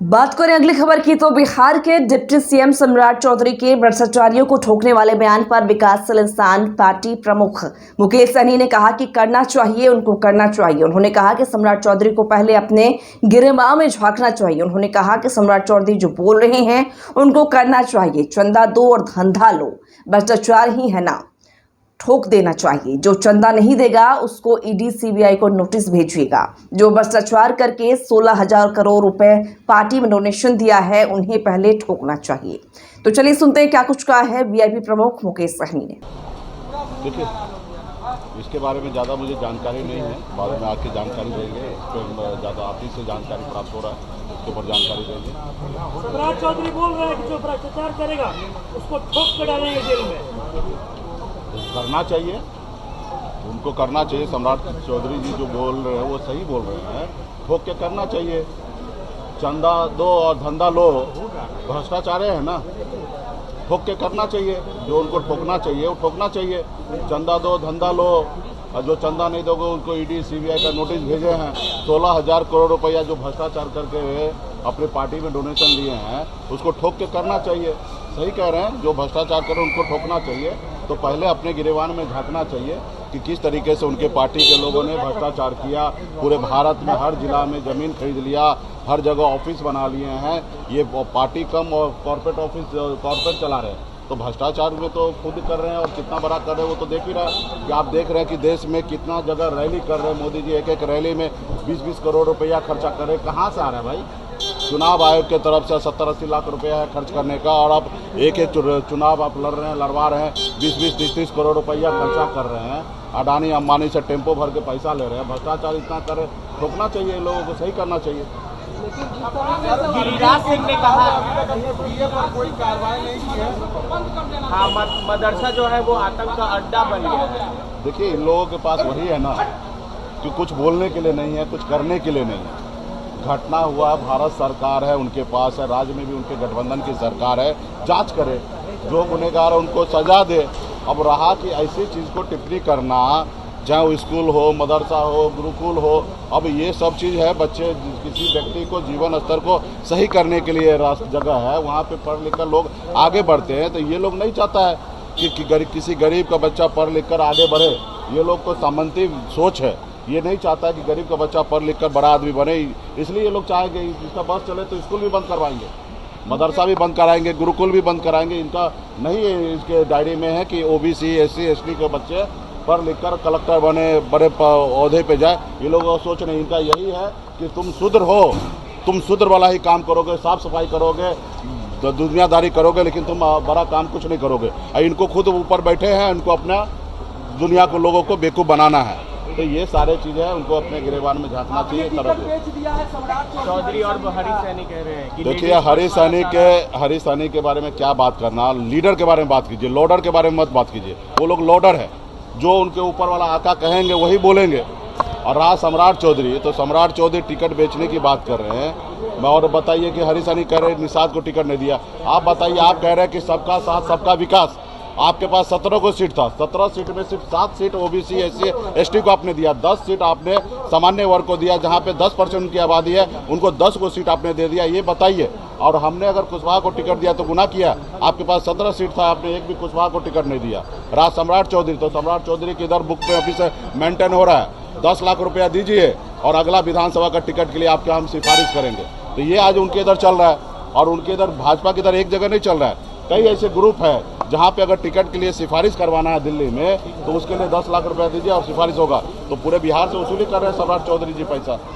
बात करें अगली खबर की तो बिहार के डिप्टी सीएम सम्राट चौधरी के भ्रष्टाचारियों को ठोकने वाले बयान पर विकासशील इंसान पार्टी प्रमुख मुकेश सहनी ने कहा कि करना चाहिए, उनको करना चाहिए। उन्होंने कहा कि सम्राट चौधरी को पहले अपने गिरेबान में झांकना चाहिए। उन्होंने कहा कि सम्राट चौधरी जो बोल रहे हैं उनको करना चाहिए। चंदा दो और धंधा लो, भ्रष्टाचार ही है ना, ठोक देना चाहिए। जो चंदा नहीं देगा उसको ईडी सीबीआई को नोटिस भेजिएगा। जो भ्रष्टाचार करके 16,000 करोड़ रुपए पार्टी में डोनेशन दिया है उन्हें पहले ठोकना चाहिए। तो चलिए सुनते हैं क्या कुछ कहा है वीआईपी प्रमुख मुकेश सहनी ने। देखिए, इसके बारे में ज़्यादा मुझे जानकारी नहीं है, बाद में आके जानकारी देंगे। इस पर ज़्यादा आप ही से जानकारी प्राप्त हो रहा है, उसके ऊपर जानकारी देंगे। सम्राट चौधरी बोल रहे हैं कि जो भ्रष्टाचार करेगा उसको ठोक कर डालेंगे जेल में। करना चाहिए, उनको करना चाहिए। सम्राट चौधरी जी जो बोल रहे हैं वो सही बोल रहे हैं, ठोक के करना चाहिए। चंदा दो और धंधा लो, भ्रष्टाचार है ना, ठोक के करना चाहिए। जो उनको ठोकना चाहिए वो ठोकना चाहिए। चंदा दो धंधा लो, और जो चंदा नहीं दोगे उनको ईडी सीबीआई का नोटिस भेजे हैं। 16,000 करोड़ रुपया जो भ्रष्टाचार करके अपनी पार्टी में डोनेशन लिए हैं उसको ठोक के करना चाहिए। सही कह रहे हैं, जो भ्रष्टाचार करें उनको ठोकना चाहिए। तो पहले अपने गिरेबान में झांकना चाहिए कि किस तरीके से उनके पार्टी के लोगों ने भ्रष्टाचार किया। पूरे भारत में हर जिला में ज़मीन खरीद लिया, हर जगह ऑफिस बना लिए हैं। ये पार्टी कम और कॉर्पोरेट ऑफिस कॉर्पोरेट चला रहे हैं। तो भ्रष्टाचार में तो खुद कर रहे हैं, और कितना बड़ा कर रहे हैं वो तो देख ही रहा है कि आप देख रहे हैं कि देश में कितना जगह रैली कर रहे हैं। मोदी जी एक रैली में 20-20 करोड़ रुपया खर्चा कर रहे हैं। कहाँ से आ रहा है भाई? चुनाव आयोग के तरफ से 70-80 लाख रुपया है खर्च करने का, और अब एक चुनाव आप लड़वा रहे हैं, 20-20, 30-30 करोड़ रुपया खर्चा कर रहे हैं। अडानी अंबानी से टेम्पो भर के पैसा ले रहे हैं। भ्रष्टाचार इतना करे, ठोकना चाहिए, लोगों को सही करना चाहिए। गिरिराज सिंह ने कहा पर कोई कार्रवाई नहीं की है। हाँ, मदरसा जो है वो आतंक का अड्डा बन गया। देखिए, इन लोगों के पास वही है ना कि कुछ बोलने के लिए नहीं है, कुछ करने के लिए नहीं है। घटना हुआ, भारत सरकार है उनके पास है, राज्य में भी उनके गठबंधन की सरकार है, जांच करे, जो गुनहगार है उनको सजा दे। अब रहा कि ऐसी चीज़ को टिप्पणी करना, चाहे वो स्कूल हो, मदरसा हो, गुरुकुल हो, अब ये सब चीज़ है। बच्चे, किसी व्यक्ति को जीवन स्तर को सही करने के लिए जगह है, वहाँ पे पढ़ लिख कर लोग आगे बढ़ते हैं। तो ये लोग नहीं चाहता है कि किसी गरीब का बच्चा पढ़ लिख कर आगे बढ़े। ये लोग को सामंती सोच है, ये नहीं चाहता है कि गरीब का बच्चा पढ़ लिख कर बड़ा आदमी बने। इसलिए ये लोग चाहेंगे इसका बस चले तो स्कूल भी बंद करवाएंगे, मदरसा भी बंद कराएंगे, गुरुकुल भी बंद कराएंगे। इनका नहीं है, इसके डायरी में है कि ओबीसी, एससी, एसटी के बच्चे पढ़ लिख कर कलेक्टर बने, बड़े ओहदे पे जाए। ये लोग सोच नहीं, इनका यही है कि तुम शूद्र हो, तुम शूद्र वाला ही काम करोगे, साफ सफाई करोगे, दुनियादारी करोगे, लेकिन तुम बड़ा काम कुछ नहीं करोगे। इनको खुद ऊपर बैठे हैं, इनको अपना दुनिया को, लोगों को बेवकूफ़ बनाना है। तो ये सारे चीज़ें हैं, उनको अपने गिरेबान में झांकना चाहिए। चौधरी और हरी सैनी कह रहे हैं कि देखिए, हरी सैनी के बारे में क्या बात करना, लीडर के बारे में बात कीजिए, लोडर के बारे में मत बात कीजिए। वो लोग लोडर है, जो उनके ऊपर वाला आका कहेंगे वही बोलेंगे। और रहा सम्राट चौधरी, तो सम्राट चौधरी टिकट बेचने की बात कर रहे हैं। और बताइए कि हरी सैनी कह रहे हैं निषाद को टिकट नहीं दिया। आप बताइए, आप कह रहे हैं कि सबका साथ सबका विकास। आपके पास 17 को सीट था, 17 सीट में सिर्फ 7 सीट ओबीसी, एससी, एसटी को आपने दिया, 10 सीट आपने सामान्य वर्ग को दिया। जहां पे 10% उनकी आबादी है उनको 10 को सीट आपने दे दिया। ये बताइए। और हमने अगर कुशवाहा को टिकट दिया तो गुनाह किया? आपके पास 17 सीट था, आपने एक भी कुशवाहा को टिकट नहीं दिया। रहा सम्राट चौधरी, तो सम्राट चौधरी की इधर बुक पे अभी से मेंटेन हो रहा है। 10 लाख रुपया दीजिए और अगला विधानसभा का टिकट के लिए आपके हम सिफारिश करेंगे। तो ये आज उनके इधर चल रहा है, और उनके इधर भाजपा के इधर एक जगह नहीं चल रहा है। कई ऐसे ग्रुप है जहाँ पे अगर टिकट के लिए सिफारिश करवाना है दिल्ली में, तो उसके लिए 10 लाख रुपया दीजिए और सिफारिश होगा। तो पूरे बिहार से वसूली कर रहे हैं सम्राट चौधरी जी पैसा।